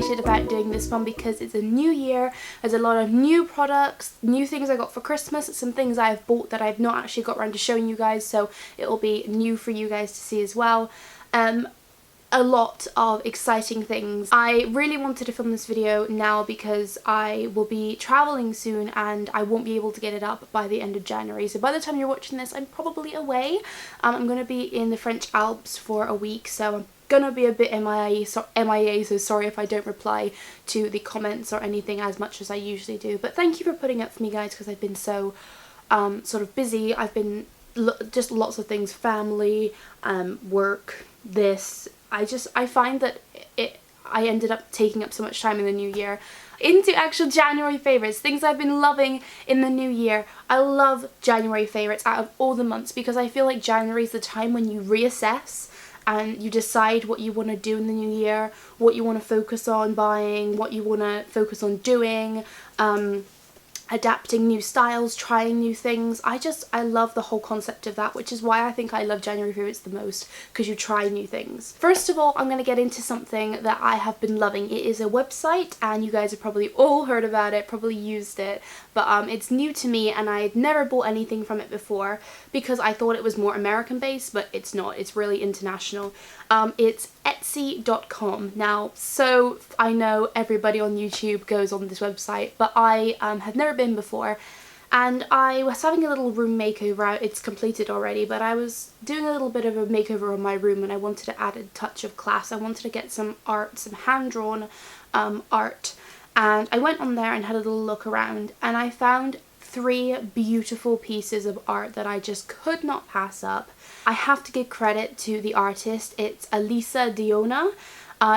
excited about doing this one because it's a new year. There's a lot of new products, new things I got for Christmas, some things I've bought that I've not actually got around to showing you guys, so it'll be new for you guys to see as well. A lot of exciting things. I really wanted to film this video now because I will be traveling soon and I won't be able to get it up by the end of January. So by the time you're watching this, I'm probably away. I'm going to be in the French Alps for a week, so I'm gonna be a bit MIA, so sorry if I don't reply to the comments or anything as much as I usually do. But thank you for putting up for me, guys, because I've been so sort of busy. I've been just lots of things, family, work, this. I find that I ended up taking up so much time in the new year. Into actual January favourites, things I've been loving in the new year. I love January favourites out of all the months because I feel like January is the time when you reassess and you decide what you want to do in the new year, what you want to focus on buying, what you want to focus on doing, adapting new styles, trying new things. I love the whole concept of that, which is why I think I love January favourites the most, because you try new things. First of all, I'm going to get into something that I have been loving. It is a website and you guys have probably all heard about it, probably used it, but it's new to me and I'd never bought anything from it before because I thought it was more American based, but it's not. It's really international. It's Etsy.com. Now, so I know everybody on YouTube goes on this website, but I have never been before, and I was having a little room makeover. It's completed already, but I was doing a little bit of a makeover on my room and I wanted to add a touch of class. I wanted to get some art, some hand-drawn art, and I went on there and had a little look around and I found 3 beautiful pieces of art that I just could not pass up. I have to give credit to the artist. It's alyssadiona.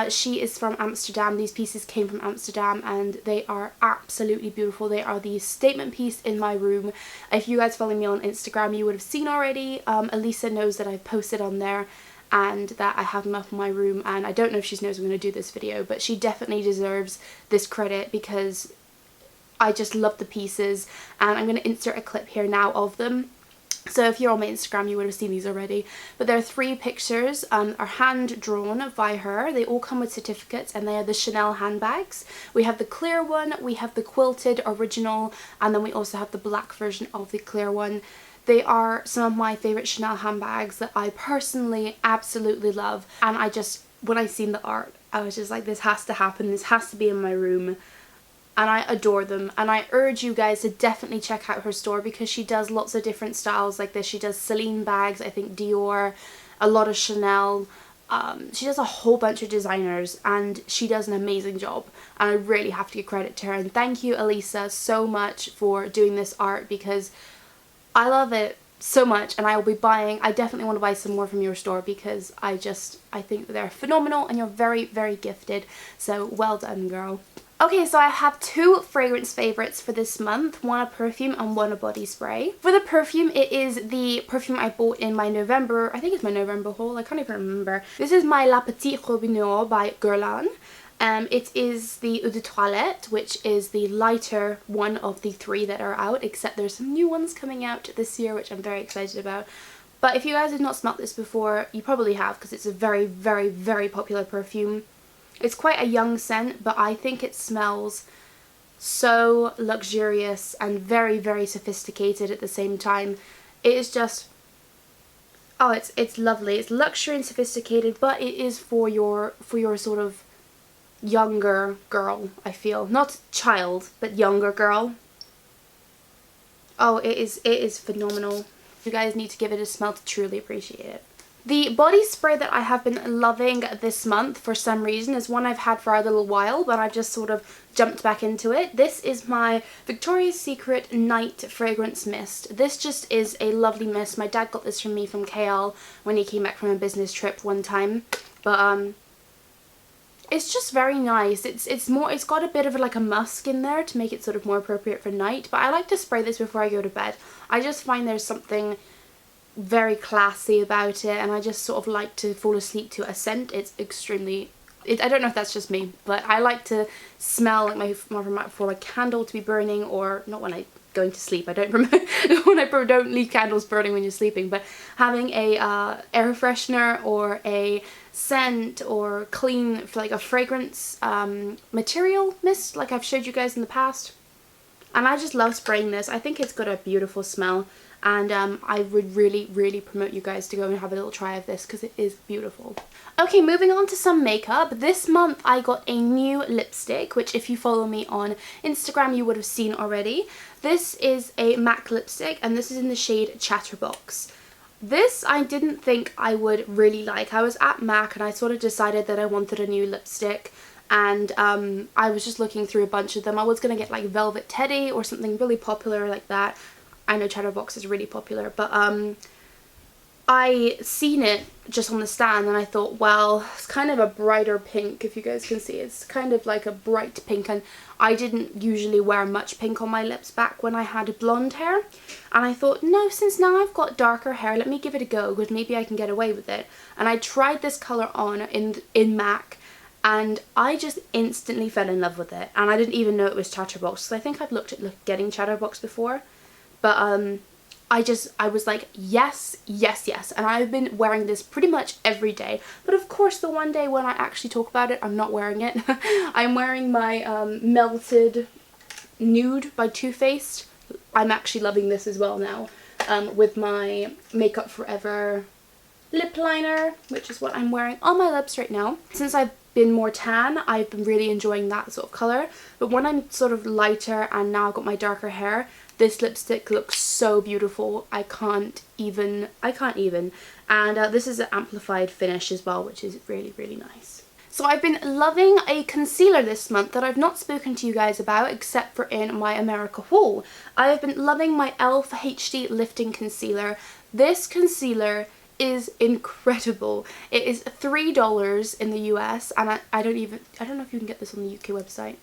She is from Amsterdam. These pieces came from Amsterdam and they are absolutely beautiful. They are the statement piece in my room. If you guys follow me on Instagram, you would have seen already. Alyssa knows that I've posted on there and that I have them up in my room, and I don't know if she knows I'm going to do this video, but she definitely deserves this credit because I just love the pieces, and I'm going to insert a clip here now of them. So if you're on my Instagram, you would have seen these already. But there are 3 pictures, are hand drawn by her. They all come with certificates and they are the Chanel handbags. We have the clear one, we have the quilted original, and then we also have the black version of the clear one. They are some of my favourite Chanel handbags that I personally absolutely love. And when I seen the art, I was just like, this has to happen, this has to be in my room. And I adore them, and I urge you guys to definitely check out her store because she does lots of different styles like this. She does Celine bags, I think Dior, a lot of Chanel. She does a whole bunch of designers and she does an amazing job, and I really have to give credit to her. And thank you, Alyssa, so much for doing this art because I love it so much, and I will be buying. I definitely want to buy some more from your store because I think that they're phenomenal and you're very, very gifted. So well done, girl. Okay, so I have 2 fragrance favourites for this month, one a perfume and one a body spray. For the perfume, it is the perfume I bought in my November, I think it's my November haul, I can't even remember. This is my Petite Robe Noir by Guerlain. It is the Eau de Toilette, which is the lighter one of the 3 that are out, except there's some new ones coming out this year, which I'm very excited about. But if you guys have not smelt this before, you probably have because it's a very, very, very popular perfume. It's quite a young scent, but I think it smells so luxurious and very, very sophisticated at the same time. It is just, oh, it's lovely. It's luxury and sophisticated, but it is for your sort of younger girl, I feel. Not child, but younger girl. Oh, it is phenomenal. You guys need to give it a smell to truly appreciate it. The body spray that I have been loving this month for some reason is one I've had for a little while, but I've just sort of jumped back into it. This is my Victoria's Secret Night Fragrance Mist. This just is a lovely mist. My dad got this from me from KL when he came back from a business trip one time. But it's just very nice. It's got a bit of like a musk in there to make it sort of more appropriate for night, but I like to spray this before I go to bed. I just find there's something very classy about it, and I just sort of like to fall asleep to a scent. It's extremely I don't know if that's just me, but I like to smell like for my candle to be burning, or not when I going to sleep. I don't promote when I don't leave candles burning when you're sleeping, but having a air freshener or a scent or clean for like a fragrance material mist like I've showed you guys in the past. And I just love spraying this. I think it's got a beautiful smell, and I would really promote you guys to go and have a little try of this because it is beautiful. Okay, moving on to some makeup. This month I got a new lipstick, which if you follow me on Instagram you would have seen already. This is a MAC lipstick, and this is in the shade Chatterbox. This I didn't think I would really like. I was at MAC and I sort of decided that I wanted a new lipstick, and I was just looking through a bunch of them. I was going to get like Velvet Teddy or something really popular like that. I know Chatterbox is really popular, but I seen it just on the stand and I thought, well, it's kind of a brighter pink, if you guys can see. It's kind of like a bright pink, and I didn't usually wear much pink on my lips back when I had blonde hair. And I thought, no, since now I've got darker hair, let me give it a go because maybe I can get away with it. And I tried this colour on in MAC, and I just instantly fell in love with it. And I didn't even know it was Chatterbox, because I think I've looked at getting Chatterbox before. But I was like, yes, yes, yes. And I've been wearing this pretty much every day. But of course, the one day when I actually talk about it, I'm not wearing it. I'm wearing my Melted Nude by Too Faced. I'm actually loving this as well now. With my Makeup Forever lip liner, which is what I'm wearing on my lips right now. Since I've been more tan, I've been really enjoying that sort of colour. But when I'm sort of lighter and now I've got my darker hair, this lipstick looks so beautiful. I can't even. And this is an amplified finish as well, which is really nice. So I've been loving a concealer this month that I've not spoken to you guys about except for in my America haul. I have been loving my e.l.f. HD Lifting Concealer. This concealer is incredible. It is $3 in the US, and I don't know if you can get this on the UK website.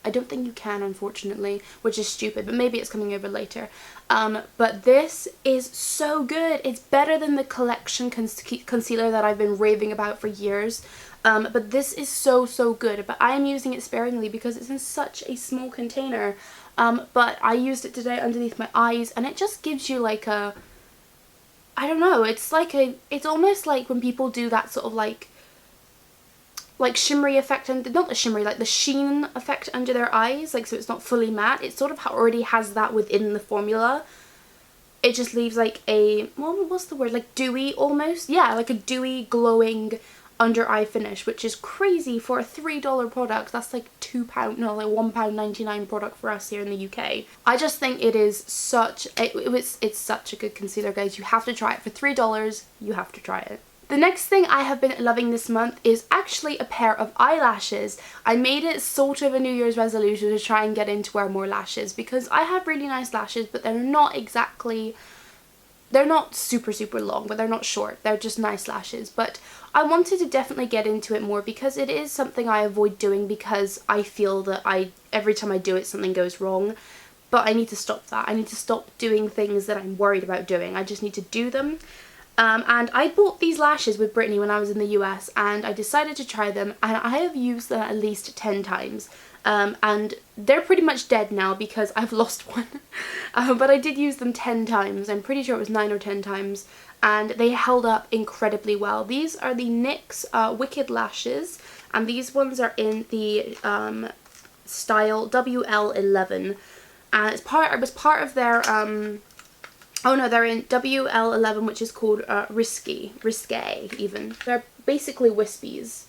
I don't think you can, unfortunately, which is stupid, but maybe it's coming over later. But this is so good. It's better than the collection concealer that I've been raving about for years. But this is so good. But I'm using it sparingly because it's in such a small container. But I used it today underneath my eyes, and it just gives you like a, I don't know, it's almost like when people do that sort of like shimmery effect, and not the shimmery, like the sheen effect under their eyes, like, so it's not fully matte. It sort of already has that within the formula. It just leaves like a, well, what's the word, like dewy almost? Yeah, like a dewy glowing under eye finish, which is crazy for a $3 product. That's like £2, no, like £1.99 product for us here in the UK. I just think it is such, it's such a good concealer, guys. You have to try it. For $3, you have to try it. The next thing I have been loving this month is actually a pair of eyelashes. I made it sort of a New Year's resolution to try and get in to wear more lashes, because I have really nice lashes, but they're not exactly, they're not super long, but they're not short. They're just nice lashes. But I wanted to definitely get into it more because it is something I avoid doing, because I feel that every time I do it something goes wrong. But I need to stop that. I need to stop doing things that I'm worried about doing. I just need to do them. And I bought these lashes with Brittany when I was in the US, and I decided to try them, and I have used them at least 10 times. And they're pretty much dead now because I've lost one. But I did use them 10 times. I'm pretty sure it was 9 or 10 times. And they held up incredibly well. These are the NYX Wicked Lashes. And these ones are in the style WL11. And it was part of their, oh no, they're in WL11, which is called Risque even. They're basically wispies,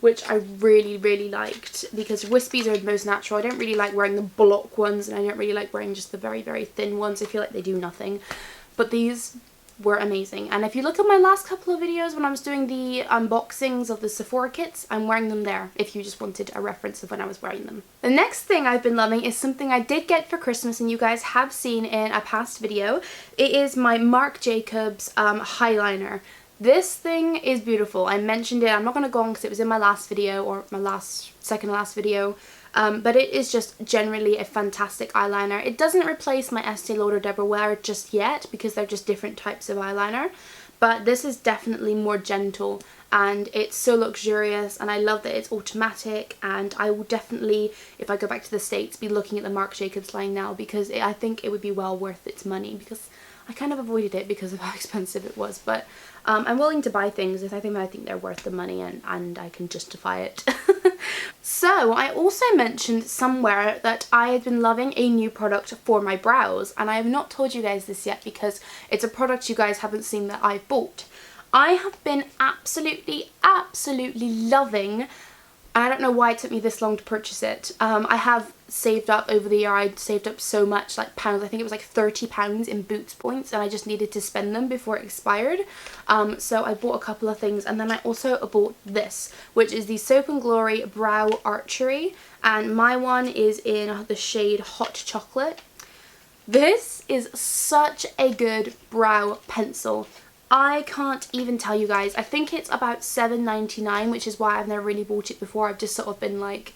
which I really liked, because wispies are the most natural. I don't really like wearing the block ones, and I don't really like wearing just the very thin ones. I feel like they do nothing. But these were amazing. And if you look at my last couple of videos when I was doing the unboxings of the Sephora kits, I'm wearing them there if you just wanted a reference of when I was wearing them. The next thing I've been loving is something I did get for Christmas and you guys have seen in a past video. It is my Marc Jacobs Highliner. This thing is beautiful. I mentioned it. I'm not going to go on because it was in my last video, or my second to last video. But it is just generally a fantastic eyeliner. It doesn't replace my Estee Lauder Deborah Wear just yet, because they're just different types of eyeliner. But this is definitely more gentle, and it's so luxurious, and I love that it's automatic. And I will definitely, if I go back to the States, be looking at the Marc Jacobs line now, because I think it would be well worth its money, because I kind of avoided it because of how expensive it was. But I'm willing to buy things if I think they're worth the money, and I can justify it. So I also mentioned somewhere that I had been loving a new product for my brows, and I have not told you guys this yet because it's a product you guys haven't seen that I've bought. I have been absolutely loving, and I don't know why it took me this long to purchase it. I have saved up over the year. I saved up so much, like pounds. I think it was like £30 in Boots points, and I just needed to spend them before it expired. So I bought a couple of things, and then I also bought this, which is the Soap and Glory Brow Archery, and my one is in the shade Hot Chocolate. This is such a good brow pencil. I can't even tell you guys. I think it's about $7.99, which is why I've never really bought it before. I've just sort of been like,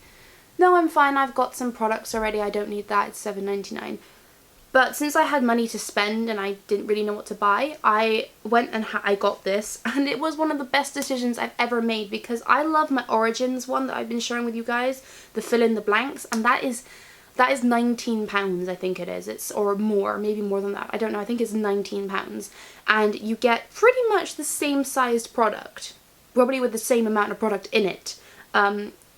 no, I'm fine, I've got some products already, I don't need that, it's $7.99. But since I had money to spend and I didn't really know what to buy, I went and I got this, and it was one of the best decisions I've ever made, because I love my Origins one that I've been sharing with you guys, the fill in the blanks, and that is £19, I think it is. It's, or more, maybe more than that, I don't know, I think it's £19, and you get pretty much the same sized product, probably with the same amount of product in it,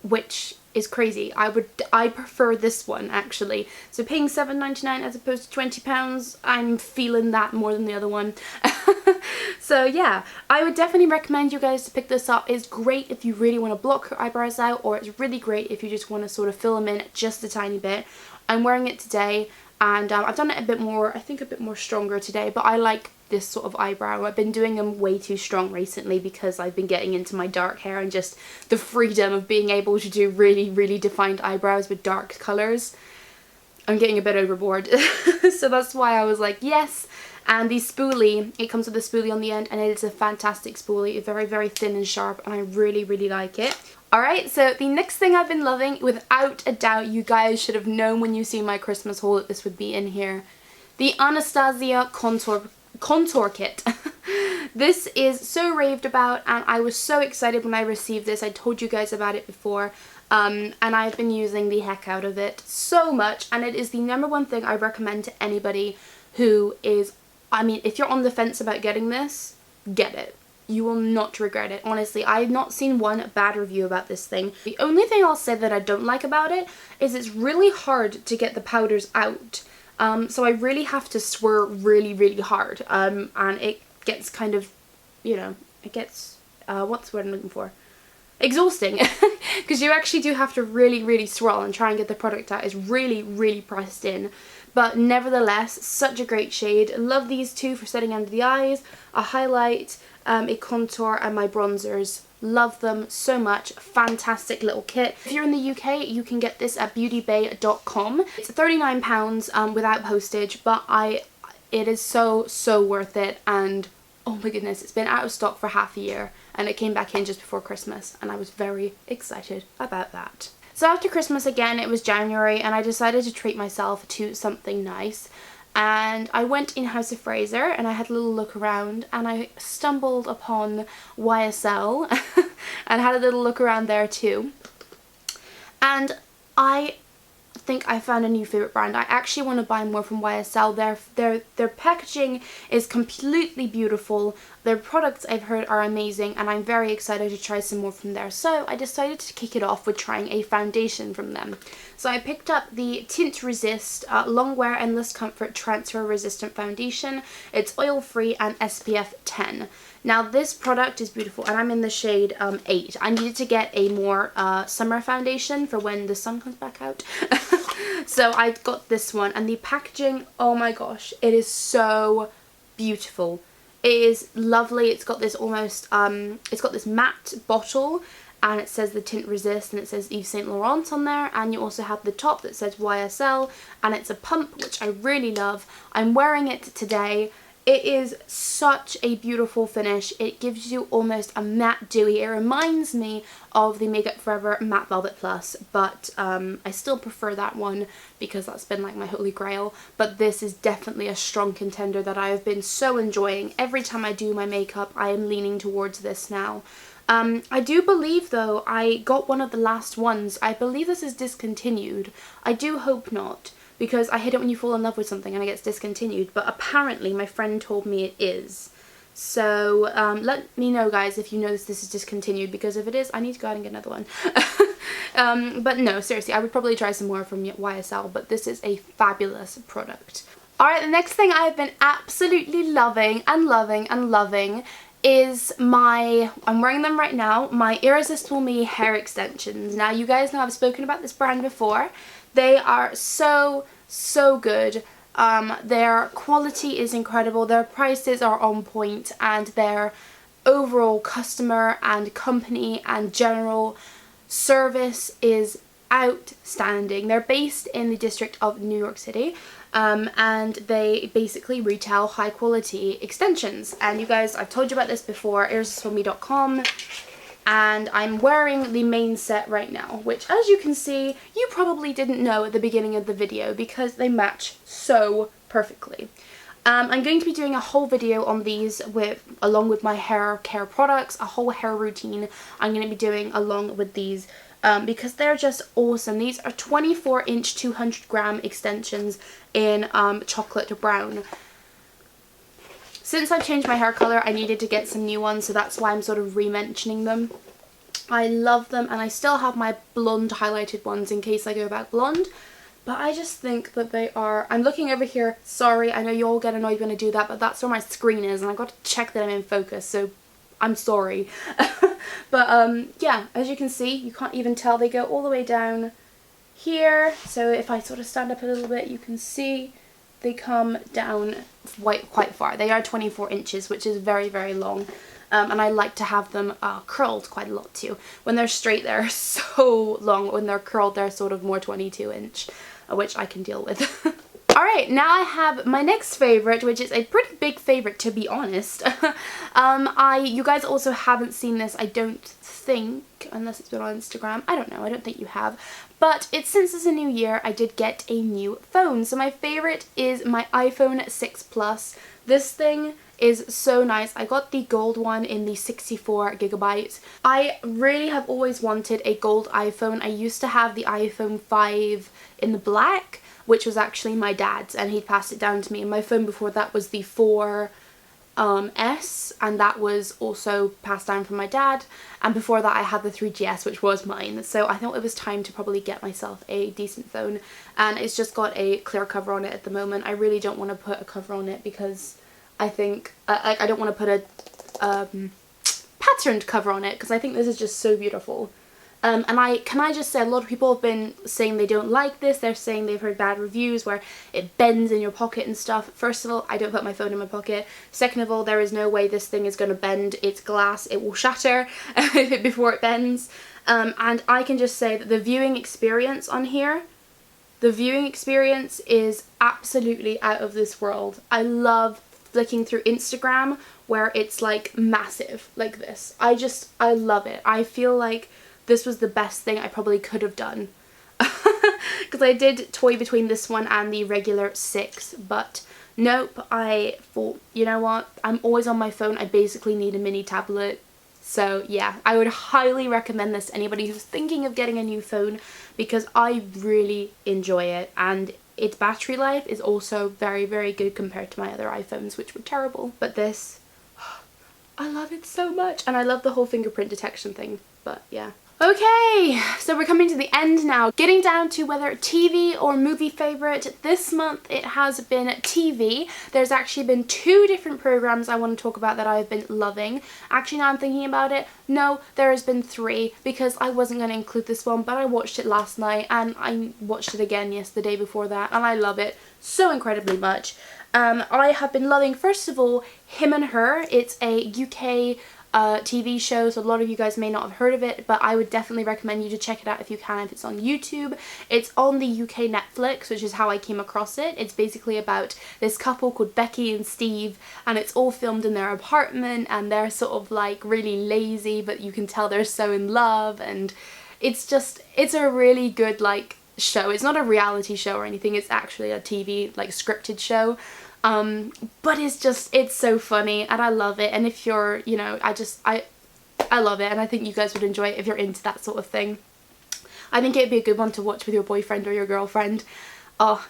which is crazy. I prefer this one actually. So paying $7.99 as opposed to £20, I'm feeling that more than the other one. So yeah, I would definitely recommend you guys to pick this up. It's great if you really want to block your eyebrows out, or it's really great if you just want to sort of fill them in just a tiny bit. I'm wearing it today, and I've done it a bit more, I think a bit more stronger today, but I like this sort of eyebrow. I've been doing them way too strong recently because I've been getting into my dark hair, and just the freedom of being able to do really defined eyebrows with dark colours. I'm getting a bit overboard. So that's why I was like, yes. And the spoolie, it comes with a spoolie on the end, and it is a fantastic spoolie. It's very thin and sharp, and I really like it. Alright, so the next thing I've been loving, without a doubt, you guys should have known when you see my Christmas haul that this would be in here. The Anastasia contour kit. This is so raved about, and I was so excited when I received this. I told you guys about it before, and I've been using the heck out of it so much, and it is the #1 thing I recommend to anybody who is, I mean, if you're on the fence about getting this, get it. You will not regret it. Honestly, I have not seen one bad review about this thing. The only thing I'll say that I don't like about it is it's really hard to get the powders out. So I really have to swirl really hard, and it gets kind of, you know, it gets, what's the word I'm looking for? Exhausting, because you actually do have to really swirl and try and get the product out. It's really pressed in, but nevertheless, such a great shade. Love these two for setting under the eyes, a highlight, a contour, and my bronzers. Love them so much. Fantastic little kit. If you're in the UK, you can get this at beautybay.com. It's £39 without postage, but it is so worth it. And oh my goodness, it's been out of stock for half a year, and it came back in just before Christmas, and I was very excited about that. So after Christmas again, it was January, and I decided to treat myself to something nice. And I went in House of Fraser, and I had a little look around, and I stumbled upon YSL and had a little look around there too. And I think I found a new favourite brand. I actually want to buy more from YSL. Their packaging is completely beautiful. Their products, I've heard, are amazing, and I'm very excited to try some more from there. So I decided to kick it off with trying a foundation from them. So I picked up the Teint Resist Long Wear Endless Comfort Transfer Resistant Foundation. It's oil free and SPF 10. Now this product is beautiful, and I'm in the shade 8. I needed to get a more summer foundation for when the sun comes back out. So I got this one, and the packaging, oh my gosh, it is so beautiful. It is lovely. It's got this almost, it's got this matte bottle, and it says the Tint Resist, and it says Yves Saint Laurent on there, and you also have the top that says YSL, and it's a pump, which I really love. I'm wearing it today. It is such a beautiful finish. It gives you almost a matte dewy. It reminds me of the Makeup Forever Matte Velvet Plus, but I still prefer that one because that's been like my holy grail. But this is definitely a strong contender that I have been so enjoying. Every time I do my makeup, I am leaning towards this now. I do believe though I got one of the last ones. I believe this is discontinued. I do hope not, because I hate it when you fall in love with something and it gets discontinued, but apparently my friend told me it is. So let me know, guys, if you know this is discontinued, because if it is, I need to go out and get another one. But no, seriously, I would probably try some more from YSL, but this is a fabulous product. Alright, the next thing I've been absolutely loving and loving and loving is my, I'm wearing them right now, my Irresistible Me hair extensions. Now, you guys know I've spoken about this brand before. They are so, so good. Their quality is incredible, their prices are on point, and their overall customer and company and general service is outstanding. They're based in the district of New York City, and they basically retail high quality extensions. And you guys, I've told you about this before, irresistibleme.com, and I'm wearing the main set right now, which, as you can see, you probably didn't know at the beginning of the video because they match so perfectly. I'm going to be doing a whole video on these along with my hair care products, a whole hair routine I'm going to be doing along with these, because they're just awesome. These are 24-inch 200-gram extensions in chocolate brown. Since I've changed my hair colour, I needed to get some new ones, so that's why I'm sort of re-mentioning them. I love them, and I still have my blonde highlighted ones in case I go back blonde. But I just think that they are... I'm looking over here. Sorry, I know you all get annoyed when I do that, but that's where my screen is, and I've got to check that I'm in focus, so I'm sorry. But, yeah, as you can see, you can't even tell. They go all the way down here. So if I sort of stand up a little bit, you can see they come down quite far. They are 24 inches, which is very, very long. And I like to have them curled quite a lot too. When they're straight, they're so long. When they're curled, they're sort of more 22-inch, which I can deal with. Alright, now I have my next favourite, which is a pretty big favourite, to be honest. You guys also haven't seen this, I don't think, unless it's been on Instagram. I don't know, I don't think you have. But since it's a new year, I did get a new phone. So my favourite is my iPhone 6 Plus. This thing is so nice. I got the gold one in the 64 gigabytes. I really have always wanted a gold iPhone. I used to have the iPhone 5 in the black, which was actually my dad's, and he'd passed it down to me. And my phone before that was the 4S, and that was also passed down from my dad. And before that I had the 3GS, which was mine. So I thought it was time to probably get myself a decent phone, and it's just got a clear cover on it at the moment. I really don't want to put a cover on it because I think I don't want to put a patterned cover on it, because I think this is just so beautiful. And can I just say, a lot of people have been saying they don't like this. They're saying they've heard bad reviews where it bends in your pocket and stuff. First of all, I don't put my phone in my pocket. Second of all, there is no way this thing is going to bend. It's glass. It will shatter before it bends. And I can just say that the viewing experience on here, the viewing experience is absolutely out of this world. I love flicking through Instagram where it's like massive like this. I love it. I feel like this was the best thing I probably could have done. Because I did toy between this one and the regular 6, but nope, I thought, you know what, I'm always on my phone, I basically need a mini tablet. So yeah, I would highly recommend this to anybody who's thinking of getting a new phone, because I really enjoy it, and its battery life is also very, very good compared to my other iPhones, which were terrible. But this, I love it so much, and I love the whole fingerprint detection thing, but yeah. Okay, so we're coming to the end now. Getting down to whether TV or movie favourite. This month it has been TV. There's actually been 2 different programmes I want to talk about that I've been loving. Actually, now I'm thinking about it, no, there has been 3, because I wasn't going to include this one, but I watched it last night and I watched it again the day before that, and I love it so incredibly much. I have been loving, first of all, Him and Her. It's a UK TV show, so a lot of you guys may not have heard of it, but I would definitely recommend you to check it out if you can, if it's on YouTube. It's on the UK Netflix, which is how I came across it. It's basically about this couple called Becky and Steve, and it's all filmed in their apartment, and they're sort of like really lazy, but you can tell they're so in love, and it's a really good like show. It's not a reality show or anything, it's actually a TV like scripted show. But it's so funny, and I love it. And if you're, you know, I love it, and I think you guys would enjoy it if you're into that sort of thing. I think it'd be a good one to watch with your boyfriend or your girlfriend. Oh,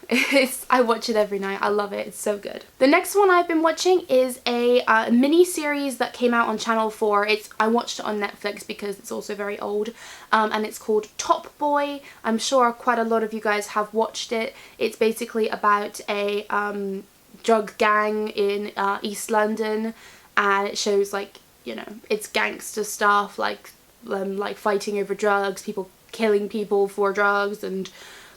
I watch it every night. I love it. It's so good. The next one I've been watching is a mini series that came out on Channel 4. I watched it on Netflix because it's also very old, and it's called Top Boy. I'm sure quite a lot of you guys have watched it. It's basically about a drug gang in East London, and it shows, like, you know, it's gangster stuff, like fighting over drugs, people killing people for drugs, and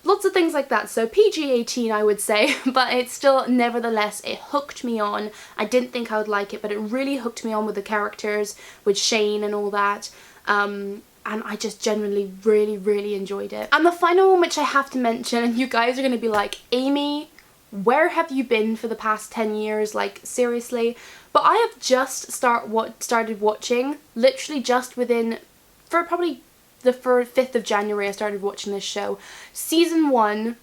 lots of things like that. So PG-18, I would say, but it's still, nevertheless, it hooked me on. I didn't think I would like it, but it really hooked me on with the characters, with Shane and all that. And I just genuinely really enjoyed it. And the final one, which I have to mention, and you guys are going to be like, Amy, where have you been for the past 10 years? Like, seriously? But I have just started watching, literally just within, for probably the 5th of January, I started watching this show. Season 1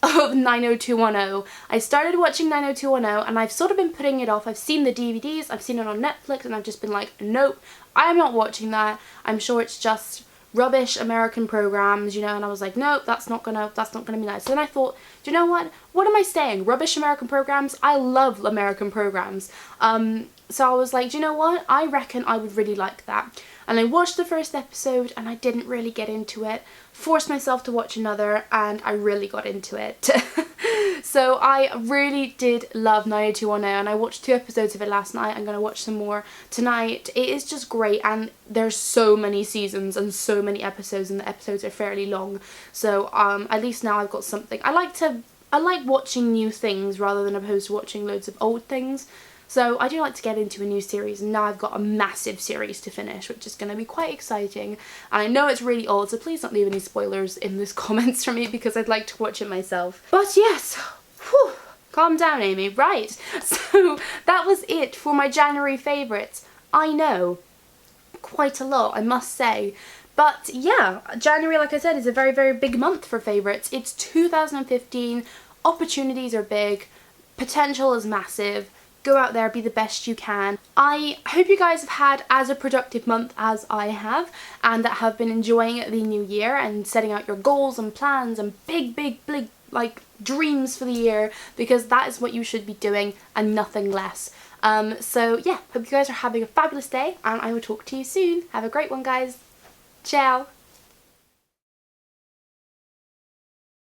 of 90210. I started watching 90210 and I've sort of been putting it off. I've seen the DVDs, I've seen it on Netflix, and I've just been like, nope, I'm not watching that. I'm sure it's just rubbish American programs, you know, and I was like, nope, that's not gonna be nice. Then I thought, do you know what am I saying? Rubbish American programs? I love American programs. So I was like, do you know what? I reckon I would really like that. And I watched the first episode and I didn't really get into it. Forced myself to watch another and I really got into it. So I really did love 90210 and I watched 2 episodes of it last night. I'm going to watch some more tonight. It is just great, and there's so many seasons and so many episodes, and the episodes are fairly long. So at least now I've got something. I like watching new things rather than opposed to watching loads of old things. So I do like to get into a new series, and now I've got a massive series to finish, which is going to be quite exciting. And I know it's really old, so please don't leave any spoilers in the comments for me because I'd like to watch it myself. But yes, whew, calm down, Amy. Right, so that was it for my January favourites. I know, quite a lot, I must say. But yeah, January, like I said, is a very big month for favourites. It's 2015, opportunities are big, potential is massive. Go out there, be the best you can. I hope you guys have had as a productive month as I have, and that have been enjoying the new year and setting out your goals and plans and big like dreams for the year, because that is what you should be doing and nothing less. So yeah, hope you guys are having a fabulous day, and I will talk to you soon. Have a great one, guys. Ciao.